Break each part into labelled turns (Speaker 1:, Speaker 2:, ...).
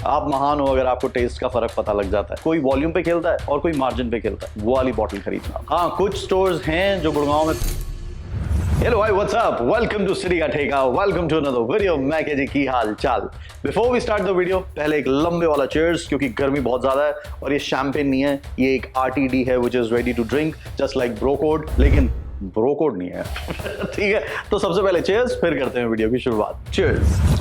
Speaker 1: आप महान हो अगर आपको टेस्ट का फर्क पता लग जाता है। कोई वॉल्यूम पे खेलता है और कोई मार्जिन पे खेलता है, वो वाली बॉटल खरीदना। हाँ, कुछ स्टोर्स हैं जो गुड़गांव में। हेलो भाई, what's up, welcome to city का ठेका, वेलकम टू अनदर वीडियो। मैं कह जी की हाल चाल। Before we start the video, पहले एक लंबे वाला चीयर्स, क्योंकि गर्मी बहुत ज्यादा है और ये शैंपेन नहीं है, ये एक RTD है which is ready to drink just like Bro Code, लेकिन ब्रोकोड नहीं है। ठीक है, तो सबसे पहले चीयर्स, फिर करते हैं वीडियो की शुरुआत। चीयर्स।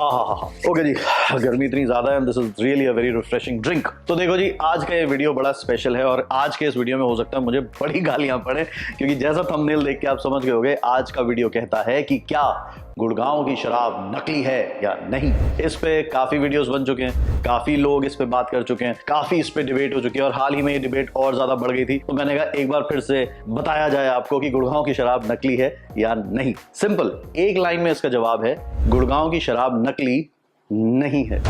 Speaker 1: ओके जी, गर्मी इतनी ज्यादा है, this is really a very refreshing drink. तो देखो जी, आज का ये वीडियो बड़ा स्पेशल है और आज के इस वीडियो में हो सकता है मुझे बड़ी गालियां पड़े, क्योंकि जैसा थंबनेल देख के आप समझ गए होंगे, आज का वीडियो कहता है कि क्या गुड़गांव की शराब नकली है या नहीं। इस पे काफी वीडियोस बन चुके हैं, काफी लोग इस पे बात कर चुके हैं, काफी इस पे डिबेट हो चुकी है और हाल ही में ये डिबेट और ज्यादा बढ़ गई थी। तो मैंने कहा एक बार फिर से बताया जाए आपको कि गुड़गांव की शराब नकली है या नहीं। सिंपल, एक लाइन में इसका जवाब है, गुड़गांव की शराब नकली नहीं है।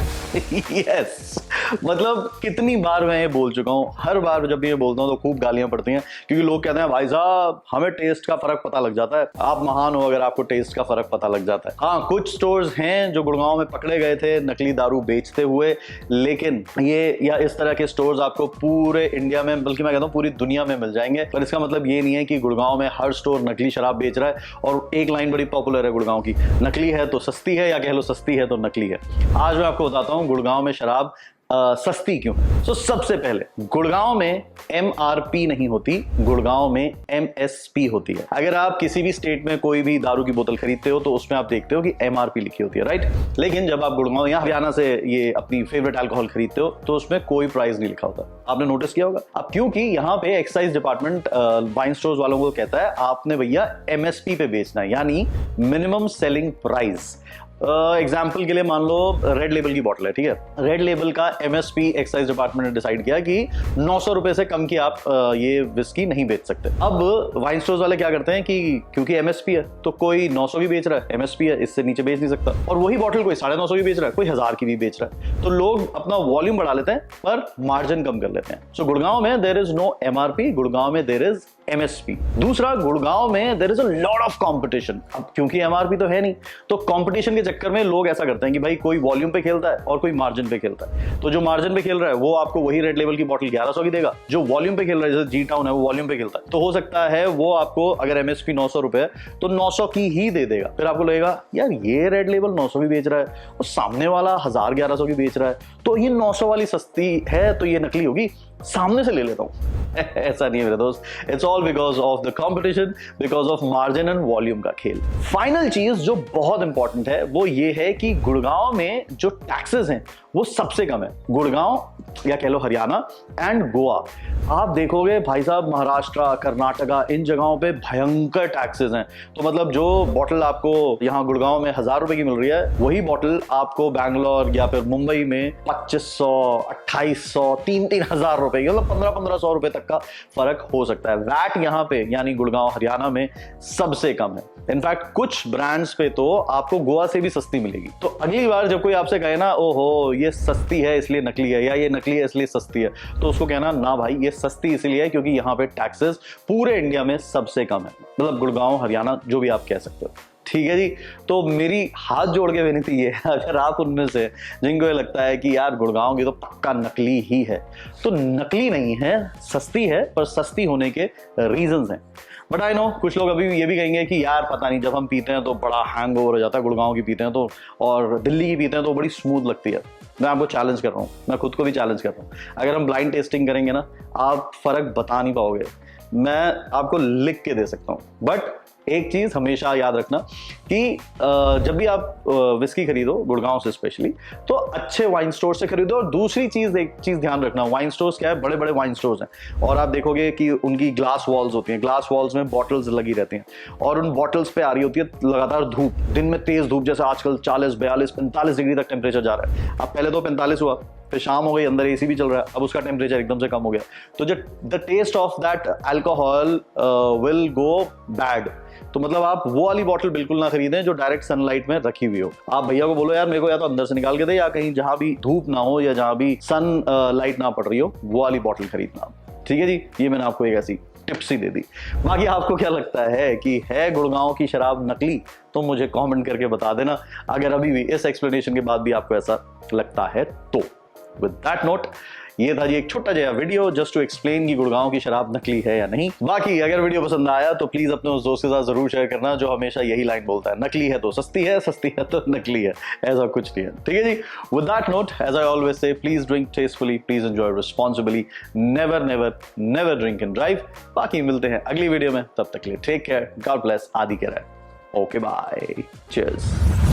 Speaker 1: यस, मतलब कितनी बार मैं ये बोल चुका हूं, हर बार जब ये बोलता हूं तो खूब गालियां पड़ती हैं, क्योंकि लोग कहते हैं भाई साहब हमें टेस्ट का फर्क पता लग जाता है। आप महान हो अगर आपको टेस्ट का फर्क पता लग जाता है। हाँ, कुछ स्टोर्स हैं जो गुड़गांव में पकड़े गए थे नकली दारू बेचते हुए, लेकिन ये या इस तरह के स्टोर्स आपको पूरे इंडिया में, बल्कि मैं कहता हूं पूरी दुनिया में मिल जाएंगे। पर इसका मतलब ये नहीं है कि गुड़गांव में हर स्टोर नकली शराब बेच रहा है। और एक लाइन बड़ी पॉपुलर है गुड़गांव की, नकली है तो सस्ती है, या कह लो सस्ती है तो नकली है। आज मैं आपको बताता हूं गुड़गांव में शराब सस्ती क्यों है। तो सबसे पहले, गुड़गांव में MRP नहीं होती, गुड़गांव में MSP होती है। अगर आप किसी भी स्टेट में कोई भी दारू की बोतल खरीदते हो तो उसमें आप देखते हो कि MRP लिखी होती है, राइट। लेकिन जब आप गुड़गांव या हरियाणा से ये अपनी फेवरेट अल्कोहल खरीदते हो तो उसमें कोई प्राइस नहीं लिखा होता। आपने नोटिस किया होगा। अब क्योंकि यहाँ पे एक्साइज डिपार्टमेंट वाइन स्टोर्स वालों को कहता है आपने भैया MSP पे बेचना है, यानी मिनिमम सेलिंग प्राइस। एग्जाम्पल के लिए मान लो रेड लेबल की बॉटल है, ठीक है। रेड लेबल का MSP एक्साइज डिपार्टमेंट ने डिसाइड किया कि 900 रुपए से कम की आप ये विस्की नहीं बेच सकते। अब वाइन स्टोर्स वाले क्या करते हैं कि क्योंकि MSP है तो कोई 900 भी बेच रहा है, MSP है, इससे नीचे बेच नहीं सकता। और वही बॉटल कोई 950 भी बेच रहा है, कोई 1000 की भी बेच रहा है, तो लोग अपना वॉल्यूम बढ़ा लेते हैं पर मार्जिन कम कर लेते हैं। सो गुड़गांव में there is no MRP, Gurgaon में देयर इज MSP। दूसरा, गुड़गांव में there is a lot of competition. अब क्योंकि MRP तो है नहीं, तो कंपटीशन के चक्कर में लोग ऐसा करते हैं कि भाई कोई वॉल्यूम पे खेलता है और कोई मार्जिन पे खेलता है। तो जो मार्जिन पे खेल रहा है वो आपको वही रेड लेवल की बॉटल 1100 की देगा। जो वॉल्यूम पे खेल रहा है, जैसे जी टाउन है, वो वॉल्यूम पे खेलता है, तो हो सकता है वो आपको अगर MSP 900 रुपए तो 900 की ही दे देगा। फिर आपको लगेगा यार ये रेड लेवल 900 भी बेच रहा है और सामने वाला 1000-1100 की बेच रहा है, तो ये 900 वाली सस्ती है तो ये नकली होगी, सामने से ले लेता हूं। ऐसा नहीं है मेरे दोस्त, it's all because of the competition, because of margin and volume का खेल। फाइनल चीज जो बहुत इंपॉर्टेंट है वो ये है कि गुड़गांव में जो टैक्सेस हैं वो सबसे कम है। गुड़गांव या कह लो हरियाणा एंड गोवा, आप देखोगे भाई साहब महाराष्ट्र, कर्नाटका, इन जगहों पे भयंकर टैक्सेस हैं। तो मतलब जो बॉटल आपको यहाँ गुड़गांव में 1000 रुपए की मिल रही है, वही बॉटल आपको बैंगलोर या फिर मुंबई में 2500, 2800, 3000 रुपए की, मतलब 1500 रुपए तक का फर्क हो सकता है। वैट यहाँ पे यानी गुड़गांव हरियाणा में सबसे कम है। इनफैक्ट कुछ ब्रांड्स पे तो आपको गोवा से भी सस्ती मिलेगी। तो अगली बार जब कोई आपसे कहे ना ओहो ये सस्ती है इसलिए नकली है, या ये नकली है इसलिए सस्ती है, तो उसको कहना ना भाई ये सस्ती इसलिए है क्योंकि यहाँ पे टैक्सेस पूरे इंडिया में सबसे कम है। मतलब गुड़गांव हरियाणा जो भी आप कह सकते हो, ठीक है जी। तो मेरी हाथ जोड़ के विनती है, अगर आप उनमें से जिनको ये लगता है कि यार गुड़गांव की तो पक्का नकली ही है, तो नकली नहीं है, सस्ती है, पर सस्ती होने के रीजंस हैं। बट आई नो कुछ लोग अभी ये भी कहेंगे कि यार पता नहीं, जब हम पीते हैं तो बड़ा हैंगओवर हो जाता है, गुड़गांव की पीते हैं तो, और दिल्ली की पीते हैं तो बड़ी स्मूथ लगती है। मैं आपको चैलेंज कर रहा हूँ, मैं खुद को भी चैलेंज कर रहा हूँ, अगर हम ब्लाइंड टेस्टिंग करेंगे ना, आप फर्क बता नहीं पाओगे। मैं आपको लिख के दे सकता हूँ, बट एक चीज हमेशा याद रखना कि जब भी आप विस्की खरीदो गुड़गांव से स्पेशली, तो अच्छे वाइन स्टोर से खरीदो। और दूसरी चीज, एक चीज ध्यान रखना, वाइन स्टोर्स क्या है, बड़े बड़े वाइन स्टोर्स हैं और आप देखोगे कि उनकी ग्लास वॉल्स होती हैं, ग्लास वॉल्स में बॉटल्स लगी रहती हैं और उन बॉटल्स पे आ रही होती है लगातार धूप, दिन में तेज धूप, जैसे आजकल 40, 42, 45 डिग्री तक टेम्परेचर जा रहा है। अब पहले तो 45 हुआ, फिर शाम हो गई, अंदर AC भी चल रहा है, अब उसका टेम्परेचर एकदम से कम हो गया, तो जो the taste of that alcohol will go bad. तो मतलब आप वो वाली बॉटल बिल्कुल ना खरीदें जो डायरेक्ट सनलाइट में रखी हुई हो। आप भैया को बोलो यार मेरे को या तो अंदर से निकाल के दे, या कहीं जहां भी धूप ना हो या जहां भी सन लाइट ना पड़ रही हो, वो वाली बॉटल खरीदना। ठीक है जी, ये मैंने आपको एक ऐसी टिप्स ही दे दी। बाकी आपको क्या लगता है कि है गुड़गांव की शराब नकली? तो मुझे कमेंट करके बता देना, अगर अभी भी इस एक्सप्लेनेशन के बाद भी आपको ऐसा लगता है तो। विद दैट नोट, ये था जी एक छोटा जया वीडियो जस्ट टू एक्सप्लेन कि गुड़गांव की शराब नकली है या नहीं। बाकी अगर वीडियो पसंद आया तो प्लीज अपने उस दोस्त के साथ जरूर शेयर करना जो हमेशा यही लाइन बोलता है, नकली है तो सस्ती है, सस्ती है तो नकली है। ऐसा कुछ नहीं है, ठीक है जी। With that note, as I always say, please drink tastefully, please enjoy responsibly, never never never drink and drive. बाकी मिलते हैं अगली वीडियो में, तब तक के लिए टेक केयर, गॉड ब्लेस, आदि कह रहा है। Okay bye, cheers.